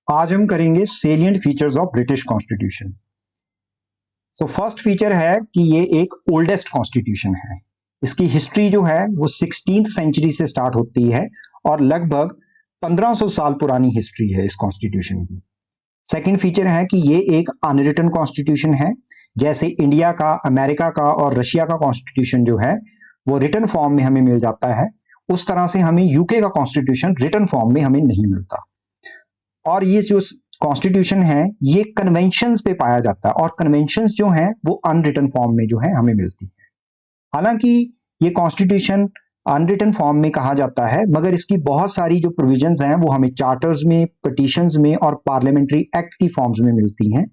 आज हम करेंगे salient features of British constitution. तो फर्स्ट फीचर है कि ये एक ओल्डेस्ट कॉन्स्टिट्यूशन है। इसकी हिस्ट्री जो है वो 16th सेंचुरी से स्टार्ट होती है और लगभग 1500 साल पुरानी हिस्ट्री है इस कॉन्स्टिट्यूशन की। सेकंड फीचर है कि ये एक अनरिटन कॉन्स्टिट्यूशन है। जैसे इंडिया का, अमेरिका का और रशिया का कॉन्स्टिट्यूशन जो है वो रिटन फॉर्म में हमें मिल जाता है, उस तरह से हमें यूके का कॉन्स्टिट्यूशन रिटन फॉर्म में हमें नहीं मिलता। और ये जो कॉन्स्टिट्यूशन है ये कन्वेंशंस पे पाया जाता है और कन्वेंशंस जो हैं वो अनरिटन फॉर्म में जो है हमें मिलती है। हालांकि ये कॉन्स्टिट्यूशन अनरिटन फॉर्म में कहा जाता है, मगर इसकी बहुत सारी जो प्रोविजंस हैं वो हमें चार्टर्स में, पिटीशंस में और पार्लियामेंट्री एक्ट की फॉर्म्स में मिलती हैं।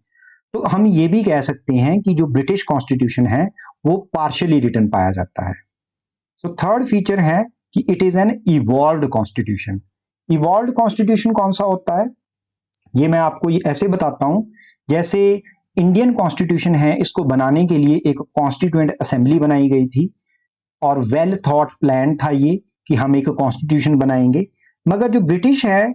तो हम ये भी कह सकते हैं कि जो ब्रिटिश कॉन्स्टिट्यूशन है वो पार्शियली रिटन पाया जाता है। तो थर्ड फीचर है कि it is an evolved constitution. Evolved constitution कौन सा होता है, ये मैं आपको ये ऐसे बताता हूं। जैसे इंडियन कॉन्स्टिट्यूशन है, इसको बनाने के लिए एक कॉन्स्टिट्यूएंट असेंबली बनाई गई थी और वेल थॉट प्लान था ये कि हम एक कॉन्स्टिट्यूशन बनाएंगे। मगर जो ब्रिटिश है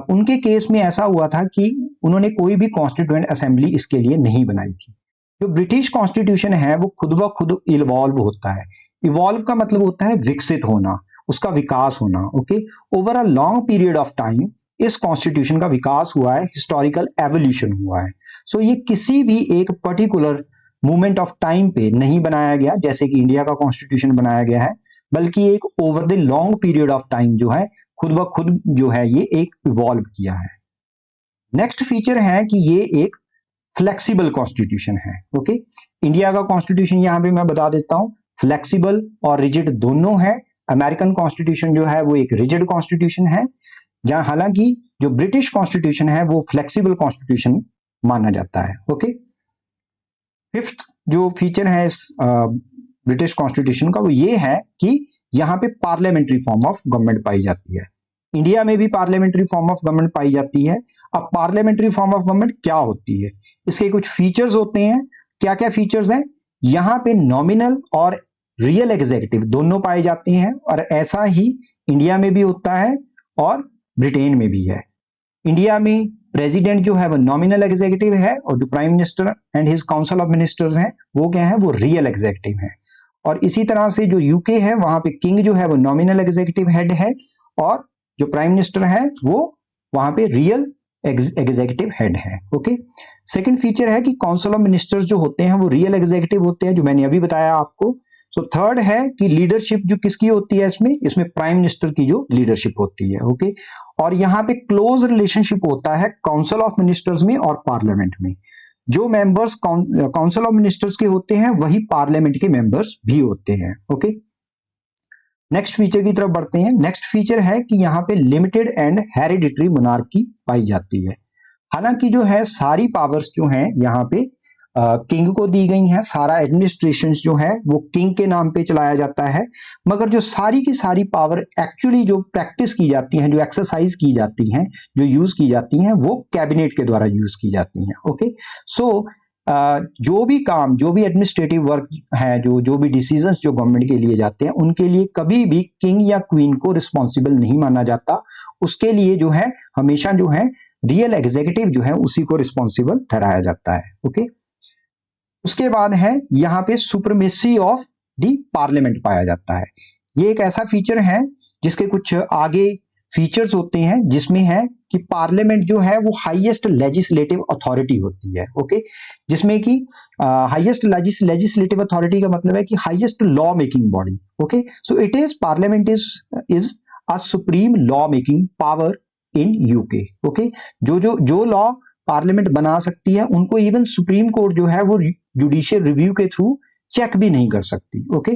उनके केस में ऐसा हुआ था कि उन्होंने कोई भी कॉन्स्टिट्यूएंट असेंबली इसके लिए नहीं बनाई थी। जो ब्रिटिश कॉन्स्टिट्यूशन है वो खुद ब खुद इवॉल्व होता है। इवॉल्व का मतलब होता है विकसित होना, उसका विकास होना। Okay, over a long period of time इस कॉन्स्टिट्यूशन का विकास हुआ है, हिस्टोरिकल एवोल्यूशन हुआ है। सो ये किसी भी एक पर्टिकुलर मोमेंट ऑफ टाइम पे नहीं बनाया गया जैसे कि इंडिया का कॉन्स्टिट्यूशन बनाया गया है, बल्कि एक over the long period of time जो है खुद ब खुद जो है ये एक इवॉल्व किया है। नेक्स्ट फीचर है कि ये एक फ्लेक्सिबल कॉन्स्टिट्यूशन है। ओके, इंडिया का कॉन्स्टिट्यूशन यहां पे मैं बता देता हूं, फ्लेक्सिबल और रिजिड दोनों है। अमेरिकन कॉन्स्टिट्यूशन जो है वो एक रिजिड कॉन्स्टिट्यूशन है, जहां हालांकि जो ब्रिटिश कॉन्स्टिट्यूशन है वो फ्लेक्सिबल कॉन्स्टिट्यूशन माना जाता है। ओके, फिफ्थ जो फीचर है इस ब्रिटिश कॉन्स्टिट्यूशन का वो ये है कि यहां पे पार्लियामेंट्री फॉर्म ऑफ गवर्नमेंट पाई जाती है। इंडिया में भी पार्लियामेंट्री फॉर्म ऑफ गवर्नमेंट पाई जाती है। अब पार्लियामेंट्री फॉर्म ऑफ गवर्नमेंट क्या होती है, इसके कुछ फीचर्स होते हैं। क्या क्या फीचर्स हैं, यहाँ पे नॉमिनल और रियल एग्जीक्यूटिव दोनों पाए जाते हैं और ऐसा ही इंडिया में भी होता है और ब्रिटेन में भी है। इंडिया में प्रेसिडेंट जो है वो नॉमिनल एग्जीक्यूटिव है और जो prime minister and his council of ministers हैं वो क्या है, वो रियल एग्जीक्यूटिव है। और इसी तरह से जो यूके है वहां पे किंग जो है वो नॉमिनल एग्जीक्यूटिव हेड है और जो प्राइम मिनिस्टर है वो वहां पे रियल एग्जीक्यूटिव हेड है। ओके, सेकंड फीचर है कि काउंसिल ऑफ मिनिस्टर्स जो होते हैं वो रियल एग्जीक्यूटिव होते हैं, जो मैंने अभी बताया आपको। सो थर्ड है कि लीडरशिप जो किसकी होती है, इसमें प्राइम मिनिस्टर की जो लीडरशिप होती है। ओके, और यहाँ पे क्लोज रिलेशनशिप होता है काउंसिल ऑफ मिनिस्टर्स में और पार्लियामेंट में। जो मेंबर्स काउंसिल ऑफ मिनिस्टर्स के होते हैं वही पार्लियामेंट के मेंबर्स भी होते हैं। ओके, नेक्स्ट फीचर की तरफ बढ़ते हैं। नेक्स्ट फीचर है कि यहाँ पे लिमिटेड एंड हेरिडिटरी मोनार्की पाई जाती है। हालांकि जो है सारी पावर्स जो हैं यहाँ पे किंग को दी गई हैं, सारा एडमिनिस्ट्रेशन जो है वो किंग के नाम पे चलाया जाता है, मगर जो सारी की सारी पावर एक्चुअली जो प्रैक्टिस की जाती हैं, जो एक्सरसाइज की जाती हैं, जो यूज की जाती हैं, वो कैबिनेट के द्वारा यूज की जाती हैं। ओके, सो जो भी काम, जो भी एडमिनिस्ट्रेटिव वर्क है, जो भी डिसीजंस जो गवर्नमेंट के लिए जाते हैं, उनके लिए कभी भी किंग या क्वीन को रिस्पॉन्सिबल नहीं माना जाता। उसके लिए जो है हमेशा जो है रियल एग्जीक्यूटिव जो है उसी को रिस्पॉन्सिबल ठहराया जाता है। ओके, उसके बाद है यहाँ पे सुप्रीमेसी ऑफ द पार्लियामेंट पाया जाता है। ये एक ऐसा फीचर है जिसके कुछ आगे फीचर्स होते हैं, जिसमें है कि पार्लियामेंट जो है वो हाईएस्ट लेजिस्लेटिव अथॉरिटी होती है। ओके, जिसमें कि हाईएस्ट लेजिस्लेटिव अथॉरिटी का मतलब है कि highest law making body. Okay, so it is parliament is a supreme law making power in UK. Okay, जो लॉ पार्लियामेंट बना सकती है उनको इवन सुप्रीम कोर्ट जो है वो जुडिशियल रिव्यू के थ्रू चेक भी नहीं कर सकती। Okay,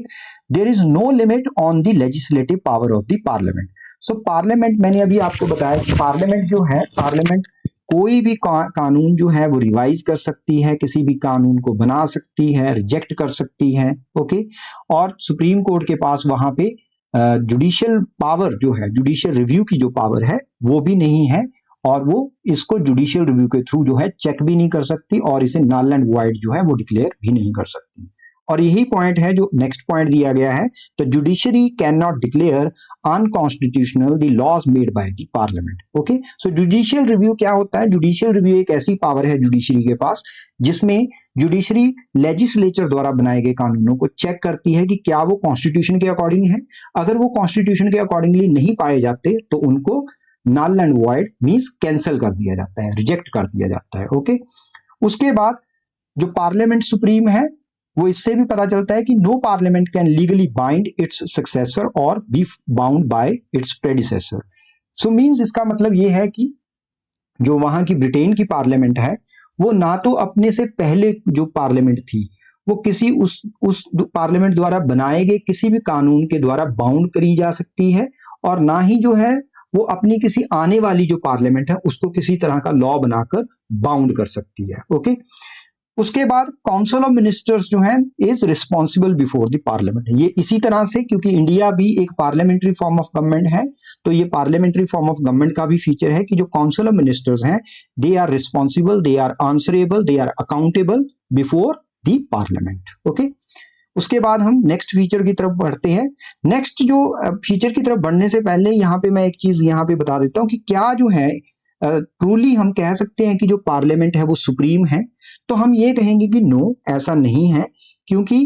there is no limit on the legislative power of the parliament. So parliament, मैंने अभी आपको बताया कि पार्लियामेंट जो है, पार्लियामेंट कोई भी कानून जो है वो रिवाइज कर सकती है, किसी भी कानून को बना सकती है, रिजेक्ट कर सकती है। ओके, और सुप्रीम कोर्ट के पास वहां पे जुडिशियल पावर जो है, जुडिशियल रिव्यू की जो पावर है वो भी नहीं है, और वो इसको जुडिशियल रिव्यू के थ्रू जो है चेक भी नहीं कर सकती और इसे नल एंड वॉइड जो है वो डिक्लेयर भी नहीं कर सकती। और यही पॉइंट है जो नेक्स्ट पॉइंट दिया गया है, तो judiciary can not declare unconstitutional the laws made by the parliament. Okay, so judicial review क्या होता है? जुडिशियल रिव्यू एक ऐसी पावर है जुडिशरी के पास जिसमें जुडिशरी लेजिस्लेचर द्वारा बनाए गए कानूनों को चेक करती है कि क्या वो कॉन्स्टिट्यूशन के अकॉर्डिंग है। अगर वो कॉन्स्टिट्यूशन के अकॉर्डिंगली नहीं पाए जाते तो उनको null and void means cancel कर दिया जाता है, रिजेक्ट कर दिया जाता है। ओके, उसके बाद जो पार्लियामेंट सुप्रीम है वो इससे भी पता चलता है कि no parliament can legally bind its successor और be bound by its predecessor. So means इसका मतलब ये है कि जो वहां की ब्रिटेन की पार्लियामेंट है वो ना तो अपने से पहले जो पार्लियामेंट थी वो किसी उस पार्लियामेंट द्वारा बनाए गए किसी भी कानून के द्वारा बाउंड करी जा सकती है, और ना ही जो है वो अपनी किसी आने वाली जो पार्लियामेंट है उसको किसी तरह का लॉ बनाकर बाउंड कर सकती है। ओके, उसके बाद काउंसिल ऑफ मिनिस्टर्स जो है is responsible before the parliament. ये इसी तरह से, क्योंकि इंडिया भी एक पार्लियामेंट्री फॉर्म ऑफ गवर्नमेंट है, तो ये पार्लियामेंट्री फॉर्म ऑफ गवर्नमेंट का भी फीचर है कि जो काउंसिल ऑफ मिनिस्टर्स हैं they are responsible, they are answerable, they are accountable before the parliament. Okay, उसके बाद हम नेक्स्ट फीचर की तरफ बढ़ते हैं। नेक्स्ट जो फीचर की तरफ बढ़ने से पहले यहाँ पे मैं एक चीज यहाँ पे बता देता हूँ कि क्या जो है ट्रूली हम कह सकते हैं कि जो पार्लियामेंट है वो सुप्रीम है। तो हम ये कहेंगे कि नो, ऐसा नहीं है, क्योंकि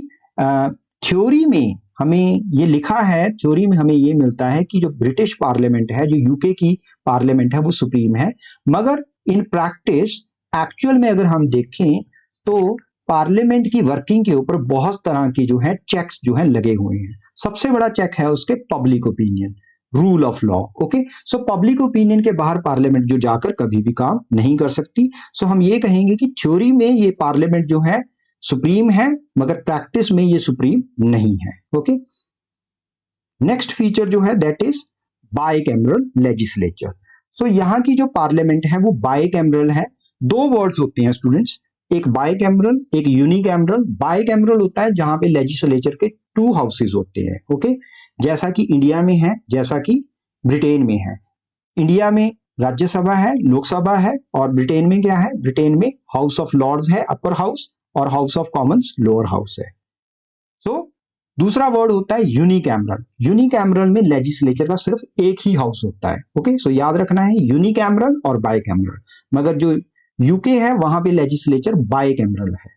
थ्योरी में हमें ये लिखा है, थ्योरी में हमें ये मिलता है कि जो ब्रिटिश पार्लियामेंट है, जो यूके की पार्लियामेंट है वो सुप्रीम है। मगर इन प्रैक्टिस एक्चुअल में अगर हम देखें तो पार्लियामेंट की वर्किंग के ऊपर बहुत तरह के जो है चेक्स जो है लगे हुए हैं। सबसे बड़ा चेक है उसके public opinion, rule of law. Okay, so public opinion के बाहर पार्लियामेंट जो जाकर कभी भी काम नहीं कर सकती। सो हम ये कहेंगे कि थ्योरी में ये पार्लियामेंट जो है सुप्रीम है, मगर प्रैक्टिस में ये सुप्रीम नहीं है। ओके, नेक्स्ट फीचर जो है दैट इज बाइकैमरल लेजिस्लेचर। सो यहाँ की जो पार्लियामेंट है वो बाइकैमरल है। दो वर्ड्स होते हैं स्टूडेंट्स, एक बाइकैमरल एक यूनिकैमरल। बाइकैमरल होता है जहां पे लेजिस्लेचर के टू हाउसेज होते हैं। ओके, जैसा कि इंडिया में है, जैसा कि ब्रिटेन में है। इंडिया में राज्यसभा है, लोकसभा है, और ब्रिटेन में क्या है? ब्रिटेन में हाउस ऑफ लॉर्ड्स है अपर हाउस, और house of Commons lower house है। सो दूसरा वर्ड होता है यूनिकैमरल। यूनिकैमरल में लेजिस्लेचर का सिर्फ एक ही हाउस होता है। ओके, सो याद रखना है यूनिकैमरल और बाइकैमरल। मगर जो यूके है वहां पे लेजिस्लेचर बाइकैमरल है।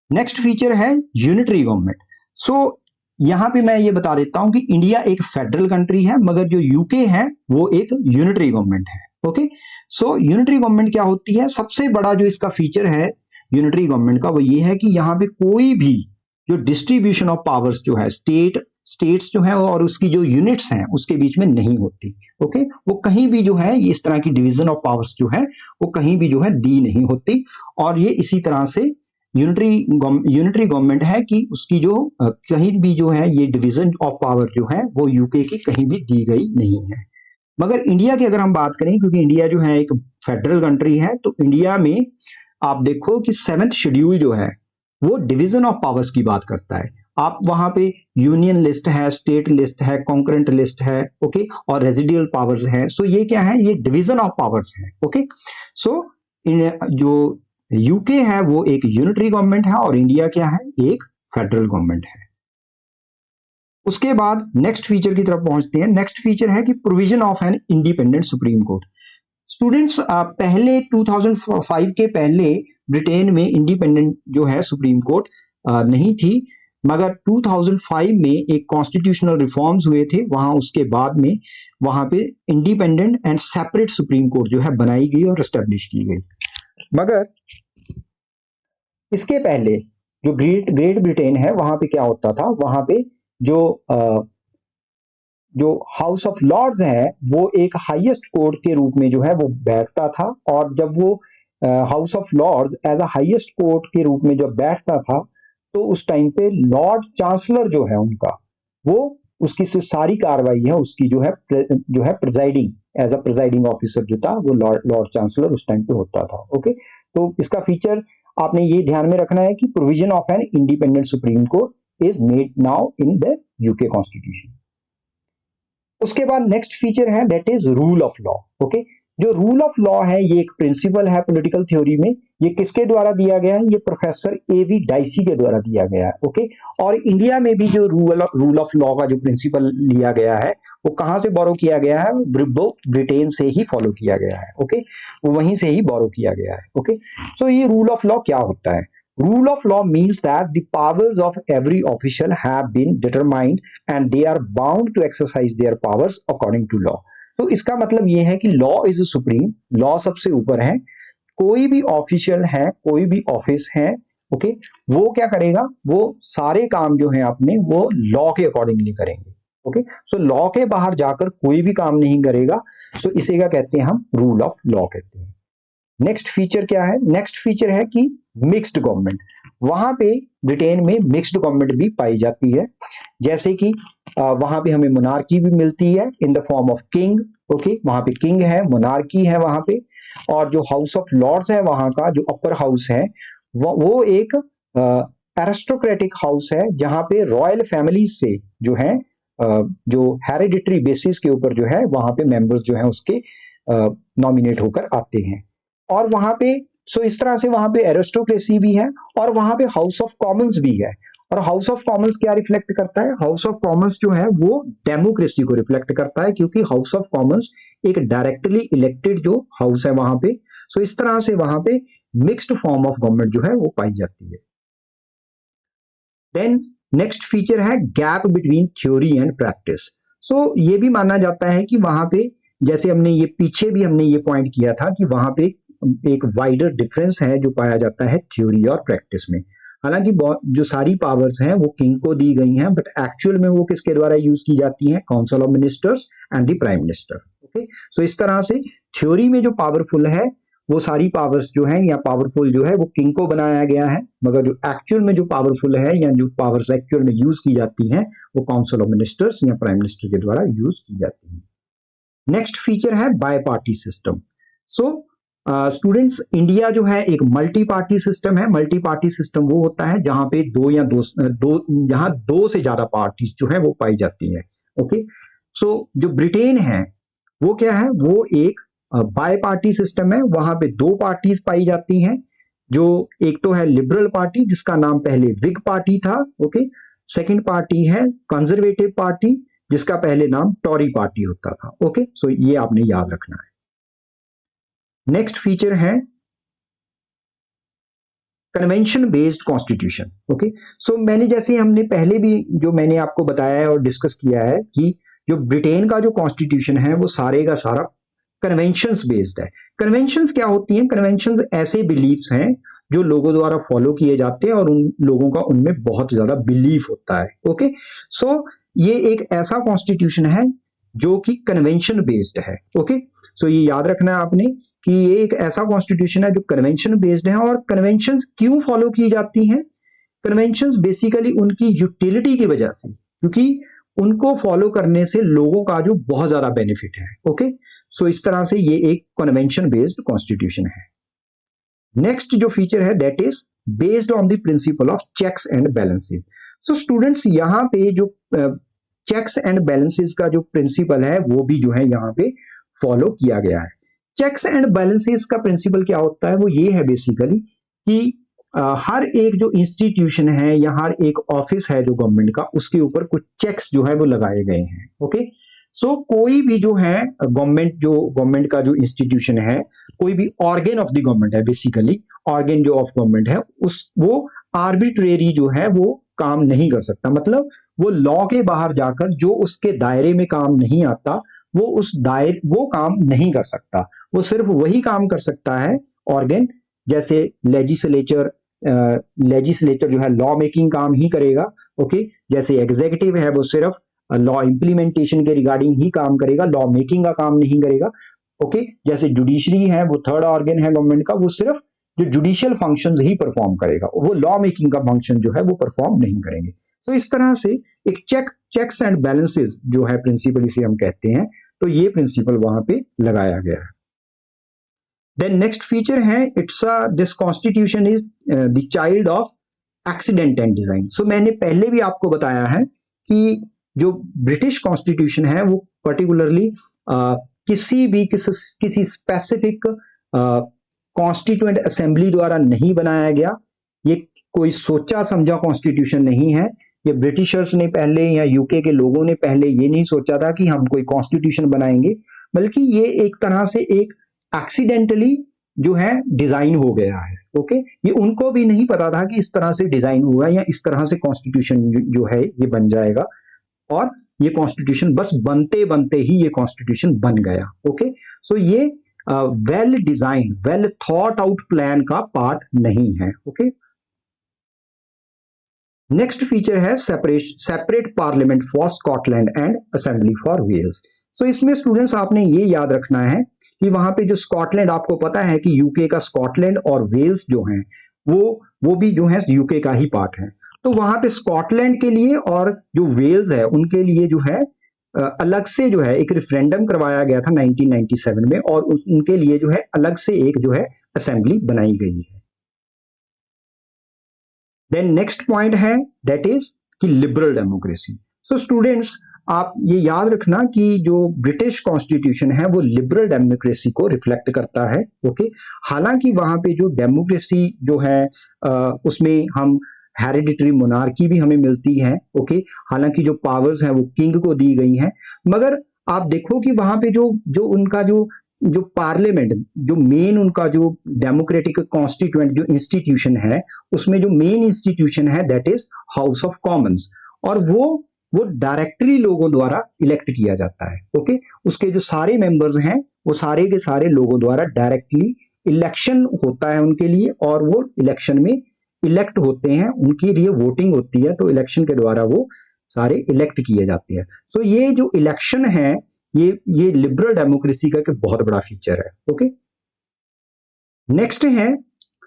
नेक्स्ट फीचर है यूनिटरी गवर्नमेंट। सो यहां पे मैं ये बता देता हूं कि इंडिया एक फेडरल कंट्री है, मगर जो यूके है वो एक यूनिटरी गवर्नमेंट है। ओके, सो यूनिटरी गवर्नमेंट क्या होती है? सबसे बड़ा जो इसका फीचर है यूनिटरी गवर्नमेंट का वो ये है कि यहाँ पे कोई भी जो डिस्ट्रीब्यूशन ऑफ पावर्स जो है स्टेट्स जो है और उसकी जो यूनिट्स हैं उसके बीच में नहीं होती। ओके, वो कहीं भी जो है इस तरह की डिवीजन ऑफ पावर्स जो है वो कहीं भी जो है दी नहीं होती। और ये इसी तरह से यूनिटरी गवर्नमेंट है कि उसकी जो कहीं भी जो है ये डिवीजन ऑफ पावर जो है वो यूके की कहीं भी दी गई नहीं है। मगर इंडिया की अगर हम बात करें, क्योंकि इंडिया जो है एक फेडरल कंट्री है, तो इंडिया में आप देखो कि 7th शेड्यूल जो है वो डिवीजन ऑफ पावर्स की बात करता है। आप वहां पे यूनियन लिस्ट है, स्टेट लिस्ट है, कॉन्करेंट लिस्ट है। ओके, और रेजिडियल पावर्स है। सो ये क्या है? ये डिवीजन ऑफ पावर्स है। ओके, सो जो यूके है वो एक यूनिटरी गवर्नमेंट है और इंडिया क्या है? एक फेडरल गवर्नमेंट है। उसके बाद नेक्स्ट फीचर की तरफ पहुंचते हैं। नेक्स्ट फीचर है कि provision of an independent supreme court. Students, पहले 2005 के पहले ब्रिटेन में इंडिपेंडेंट जो है सुप्रीम कोर्ट नहीं थी, मगर 2005 में एक कॉन्स्टिट्यूशनल रिफॉर्म्स हुए थे, वहां उसके बाद में वहां पे independent and separate supreme court जो है बनाई गई और एस्टेब्लिश की गई। मगर इसके पहले जो ग्रेट ब्रिटेन है वहां पे क्या होता था? वहां पे जो हाउस ऑफ लॉर्ड्स है वो एक हाईएस्ट कोर्ट के रूप में जो है वो बैठता था। और जब वो House of Lords as a highest court के रूप में जब बैठता था तो उस टाइम पे लॉर्ड चांसलर जो है उनका वो उसकी सारी कार्रवाई है उसकी जो है presiding as a presiding officer जो था वो लॉर्ड चांसलर उस टाइम पे होता था। ओके, तो इसका फीचर आपने ये ध्यान में रखना है कि provision of an independent supreme court is made now in the UK constitution. उसके बाद नेक्स्ट फीचर है that is rule of law. Okay, जो रूल ऑफ लॉ है ये एक प्रिंसिपल है पॉलिटिकल थ्योरी में ये किसके द्वारा दिया गया है? ये प्रोफेसर एवी डाइसी के द्वारा दिया गया है। ओके, और इंडिया में भी जो रूल ऑफ लॉ का जो प्रिंसिपल लिया गया है वो कहाँ से बोरो किया गया है? ब्रिटेन से ही फॉलो किया गया है। ओके, वो वहीं से ही बोरो किया गया है। ओके, सो ये रूल ऑफ लॉ क्या होता है? Rule of law means that the powers of every official have been determined and they are bound to exercise their powers according to law. तो इसका मतलब ये है कि लॉ इज सुप्रीम, लॉ सबसे ऊपर है। कोई भी ऑफिशियल है, कोई भी ऑफिस है, ओके, वो क्या करेगा? वो सारे काम जो है अपने वो लॉ के अकॉर्डिंगली करेंगे। ओके, सो लॉ के बाहर जाकर कोई भी काम नहीं करेगा। सो इसे क्या कहते हैं? हम रूल ऑफ लॉ कहते हैं। नेक्स्ट फीचर क्या है? नेक्स्ट फीचर है कि मिक्स्ड गवर्नमेंट। वहां पे ब्रिटेन में मिक्स्ड गवर्नमेंट भी पाई जाती है, जैसे कि वहां पे हमें मोनार्की भी मिलती है in the form of king. Okay, वहां पे किंग है, मोनार्की है वहां पे, और जो हाउस ऑफ लॉर्ड्स है वहां का जो अपर हाउस है वो एक एरिस्टोक्रेटिक हाउस है, जहां पे रॉयल फैमिलीज से जो है जो हेरिडिटरी बेसिस के ऊपर जो है वहां पे मेंबर्स जो है उसके नॉमिनेट होकर आते हैं। और वहां पे सो इस तरह से वहां पे एरिस्टोक्रेसी भी है और वहां पे हाउस ऑफ कॉमन्स भी है। और हाउस ऑफ कॉमन्स क्या रिफ्लेक्ट करता है? हाउस ऑफ कॉमन्स जो है वो डेमोक्रेसी को रिफ्लेक्ट करता है, क्योंकि हाउस ऑफ कॉमन्स एक डायरेक्टली इलेक्टेड जो हाउस है वहां पे। सो इस तरह से वहां पे मिक्स्ड फॉर्म ऑफ गवर्नमेंट जो है वो पाई जाती है। देन नेक्स्ट फीचर है gap between theory and practice. So ये भी माना जाता है कि वहां पे, जैसे हमने ये पीछे भी हमने ये पॉइंट किया था कि वहां पे एक वाइडर डिफरेंस है जो पाया जाता है थ्योरी और प्रैक्टिस में। हालांकि जो सारी पावर्स हैं वो किंग को दी गई हैं, बट एक्चुअल में वो किसके द्वारा यूज की जाती हैं? Council of ministers and the prime minister. Okay, so इस तरह से थ्योरी में जो पावरफुल है वो सारी पावर्स जो है या पावरफुल जो है वो किंग को बनाया गया है, मगर जो एक्चुअल में जो पावरफुल है या जो पावर्स एक्चुअल में यूज की जाती हैं वो काउंसिल ऑफ मिनिस्टर्स या प्राइम मिनिस्टर के द्वारा यूज की जाती हैं। नेक्स्ट फीचर है bi party system. So students, India जो है एक मल्टी पार्टी सिस्टम है। मल्टी पार्टी सिस्टम वो होता है जहां पे दो से ज्यादा पार्टीज जो है वो पाई जाती है। ओके, सो जो ब्रिटेन है वो क्या है? वो एक बाय पार्टी सिस्टम है। वहां पे दो पार्टीज पाई जाती हैं, जो एक तो है लिबरल पार्टी जिसका नाम पहले विग पार्टी था। ओके, सेकंड पार्टी है कंजर्वेटिव पार्टी जिसका पहले नाम टॉरी पार्टी होता था। ओके, सो ये आपने याद रखना है। नेक्स्ट फीचर है कन्वेंशन बेस्ड कॉन्स्टिट्यूशन। ओके, सो मैंने जैसे हमने पहले भी जो मैंने आपको बताया है और डिस्कस किया है कि जो ब्रिटेन का जो कॉन्स्टिट्यूशन है वो सारे का सारा कन्वेंशंस बेस्ड है। कन्वेंशंस क्या होती हैं? कन्वेंशंस ऐसे बिलीफ्स हैं जो लोगों द्वारा फॉलो किए जाते हैं और उन लोगों का उनमें बहुत ज्यादा बिलीफ होता है। ओके, सो ये एक ऐसा कॉन्स्टिट्यूशन है जो कि कन्वेंशन बेस्ड है। ओके, सो ये याद रखना है आपने कि ये एक ऐसा कॉन्स्टिट्यूशन है जो कन्वेंशन बेस्ड है। और कन्वेंशंस क्यों फॉलो की जाती हैं? कन्वेंशंस बेसिकली उनकी यूटिलिटी की वजह से, क्योंकि उनको फॉलो करने से लोगों का जो बहुत ज्यादा बेनिफिट है। ओके, सो इस तरह से ये एक कन्वेंशन बेस्ड कॉन्स्टिट्यूशन है। नेक्स्ट जो फीचर है that is based on the principle of checks and balances. So students, यहाँ पे जो चेक्स एंड बैलेंसेस का जो प्रिंसिपल है वो भी जो है यहाँ पे फॉलो किया गया है। चेक्स एंड बैलेंसेस का प्रिंसिपल क्या होता है? वो ये है बेसिकली कि हर एक जो इंस्टीट्यूशन है या हर एक ऑफिस है जो गवर्नमेंट का, उसके ऊपर कुछ चेक्स जो है वो लगाए गए हैं। ओके, सो कोई भी जो है गवर्नमेंट का जो इंस्टीट्यूशन है, कोई भी ऑर्गेन ऑफ द गवर्नमेंट है, बेसिकली ऑर्गेन जो ऑफ गवर्नमेंट है वो आर्बिट्रेरी जो है वो काम नहीं कर सकता। मतलब वो लॉ के बाहर जाकर जो उसके दायरे में काम नहीं आता वो काम नहीं कर सकता। वो सिर्फ वही काम कर सकता है ऑर्गेन, जैसे लेजिस्लेचर जो है लॉ मेकिंग काम ही करेगा। ओके, जैसे एग्जीक्यूटिव है वो सिर्फ लॉ इंप्लीमेंटेशन के रिगार्डिंग ही काम करेगा, लॉ मेकिंग का काम नहीं करेगा। ओके, जैसे जुडिशरी है वो थर्ड ऑर्गन है गवर्नमेंट का, वो सिर्फ जो जुडिशियल फंक्शंस ही परफॉर्म करेगा, वो लॉ मेकिंग का फंक्शन जो है वो परफॉर्म नहीं करेंगे। तो इस तरह से एक चेक्स एंड बैलेंसेस जो है प्रिंसिपल इसे हम कहते हैं, तो ये प्रिंसिपल वहां पे लगाया गया है। देन नेक्स्ट फीचर है this constitution is the child of accident and design. So मैंने पहले भी आपको बताया है कि जो ब्रिटिश कॉन्स्टिट्यूशन है वो पर्टिकुलरली किसी स्पेसिफिक कॉन्स्टिट्यूएंट असेंबली द्वारा नहीं बनाया गया, ये कोई सोचा समझा कॉन्स्टिट्यूशन नहीं है। ये ब्रिटिशर्स ने पहले या यूके के लोगों ने पहले ये नहीं सोचा था कि हम कोई कॉन्स्टिट्यूशन बनाएंगे, बल्कि ये एक तरह से एक एक्सीडेंटली जो है डिजाइन हो गया है। ओके, ये उनको भी नहीं पता था कि इस तरह से डिजाइन होगा या इस तरह से कॉन्स्टिट्यूशन जो है ये बन जाएगा, और ये कॉन्स्टिट्यूशन बस बनते बनते ही ये कॉन्स्टिट्यूशन बन गया। ओके, सो ये well design, well thought out plan का पार्ट नहीं है। ओके, नेक्स्ट फीचर है separate parliament for Scotland and assembly for Wales. So इसमें स्टूडेंट्स आपने ये याद रखना है कि वहां पे जो स्कॉटलैंड, आपको पता है कि यूके का स्कॉटलैंड और वेल्स जो हैं वो भी जो है यूके का ही पार्ट है। तो वहां पे स्कॉटलैंड के लिए और जो वेल्स है उनके लिए जो है अलग से जो है एक रेफरेंडम करवाया गया था 1997 में, और उनके लिए जो है अलग से एक जो है असेंबली बनाई गई है। देन नेक्स्ट पॉइंट है दैट इज कि लिबरल डेमोक्रेसी। सो स्टूडेंट्स आप ये याद रखना कि जो ब्रिटिश कॉन्स्टिट्यूशन है वो लिबरल डेमोक्रेसी को रिफ्लेक्ट करता है। ओके, हालांकि वहां पे जो डेमोक्रेसी जो है उसमें हम हेरिडिटरी मोनार्की भी हमें मिलती है। ओके, हालांकि जो पावर्स हैं वो किंग को दी गई हैं, मगर आप देखो कि वहां पे जो उनका जो पार्लियामेंट, जो मेन उनका जो डेमोक्रेटिक कॉन्स्टिट्यूएंट जो इंस्टीट्यूशन है, उसमें जो मेन इंस्टीट्यूशन है that is house of Commons, और वो डायरेक्टली लोगों द्वारा इलेक्ट किया जाता है। ओके, उसके जो सारे मेंबर्स हैं वो सारे के सारे लोगों द्वारा डायरेक्टली इलेक्शन होता है उनके लिए, और वो इलेक्शन में इलेक्ट होते हैं, उनके लिए वोटिंग होती है, तो इलेक्शन के द्वारा वो सारे इलेक्ट किए जाते हैं। सो ये जो इलेक्शन है ये लिबरल डेमोक्रेसी का एक बहुत बड़ा फीचर है। ओके, नेक्स्ट है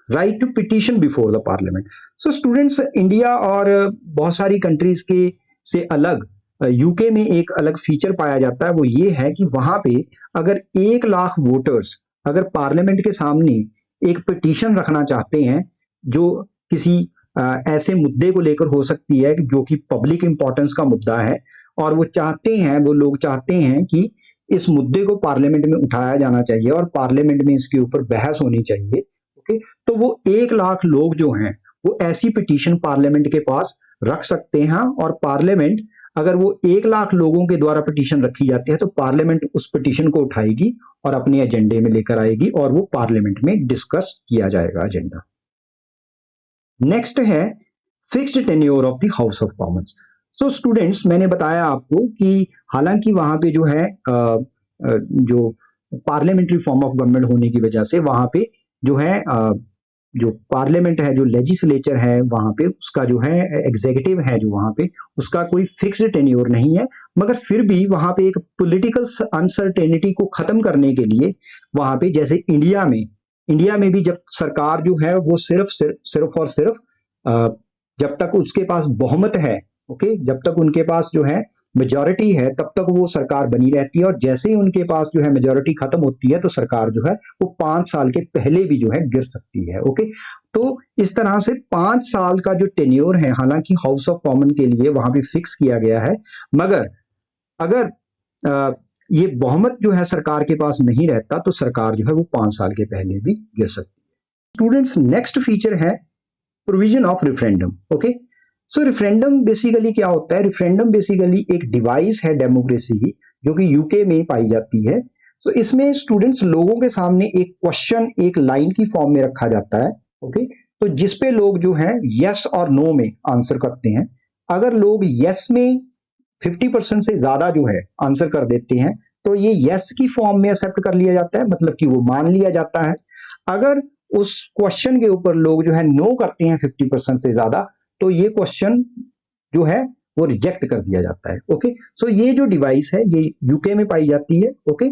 right to petition before the parliament. So students, India और बहुत सारी कंट्रीज के से अलग यूके में एक अलग फीचर पाया जाता है, वो ये है कि वहां पे अगर 1 लाख वोटर्स अगर पार्लियामेंट के सामने एक पिटीशन रखना चाहते हैं जो किसी ऐसे मुद्दे को लेकर हो सकती है जो कि पब्लिक इंपॉर्टेंस का मुद्दा है, और वो लोग चाहते हैं कि इस मुद्दे को पार्लियामेंट में उठाया जाना चाहिए और पार्लियामेंट में इसके ऊपर बहस होनी चाहिए। ओके, तो वो 1 लाख लोग जो हैं वो ऐसी पिटीशन पार्लियामेंट के पास रख सकते हैं, और पार्लियामेंट अगर वो 1 लाख लोगों के द्वारा पिटीशन रखी जाती है तो पार्लियामेंट उस पिटीशन को उठाएगी और अपने एजेंडे में लेकर आएगी, और वो पार्लियामेंट में डिस्कस किया जाएगा एजेंडा। नेक्स्ट है fixed tenure of the house of Commons. So students, मैंने बताया आपको कि हालांकि वहां पे जो है जो पार्लियामेंट्री फॉर्म ऑफ गवर्नमेंट होने की वजह से वहां पे जो है जो पार्लियामेंट है, जो लेजिस्लेचर है वहां पे, उसका जो है एग्जीक्यूटिव है जो वहां पे, उसका कोई फिक्स्ड टेन्योर नहीं है, मगर फिर भी वहां पे एक पॉलिटिकल अनसर्टेनिटी को खत्म करने के लिए वहां पे, जैसे इंडिया में भी जब सरकार जो है वो सिर्फ और सिर्फ जब तक उसके पास बहुमत है, ओके, जब तक उनके पास जो है मेजॉरिटी है तब तक वो सरकार बनी रहती है, और जैसे ही उनके पास जो है मेजॉरिटी खत्म होती है तो सरकार जो है वो 5 साल के पहले भी जो है गिर सकती है। ओके, तो इस तरह से 5 साल का जो टेन्योर है, हालांकि हाउस ऑफ कॉमन के लिए वहां भी फिक्स किया गया है, मगर अगर ये बहुमत जो है सरकार के पास नहीं रहता तो सरकार जो है वो 5 साल के पहले भी गिर सकती है। स्टूडेंट्स, नेक्स्ट फीचर है provision of referendum. Okay, so referendum basically क्या होता है? रेफरेंडम बेसिकली एक डिवाइस है डेमोक्रेसी की जो कि यूके में पाई जाती है। सो इसमें स्टूडेंट्स लोगों के सामने एक क्वेश्चन एक लाइन की फॉर्म में रखा जाता है। ओके, तो जिसपे लोग जो है यस और नो में आंसर करते हैं। अगर लोग यस में 50% से ज्यादा जो है आंसर कर देते हैं तो ये यस की फॉर्म में एक्सेप्ट कर लिया जाता है, मतलब कि वो मान लिया जाता है। अगर उस क्वेश्चन के ऊपर लोग जो है नो करते हैं 50% से ज्यादा, तो ये क्वेश्चन जो है वो रिजेक्ट कर दिया जाता है। ओके, सो ये जो डिवाइस है ये यूके में पाई जाती है। ओके,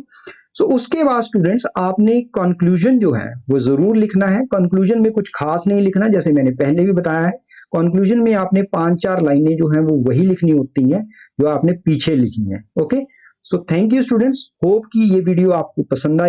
सो उसके बाद स्टूडेंट्स आपने कंक्लूजन जो है वो जरूर लिखना है। कंक्लूजन में कुछ खास नहीं लिखना, जैसे मैंने पहले भी बताया है। कंक्लूजन में आपने 5-4 लाइनें जो हैं वो वही लिखनी होती हैं जो आपने पीछे लिखी हैं। Okay, so thank you students, hope कि ये वीडियो आपको पसंद आई।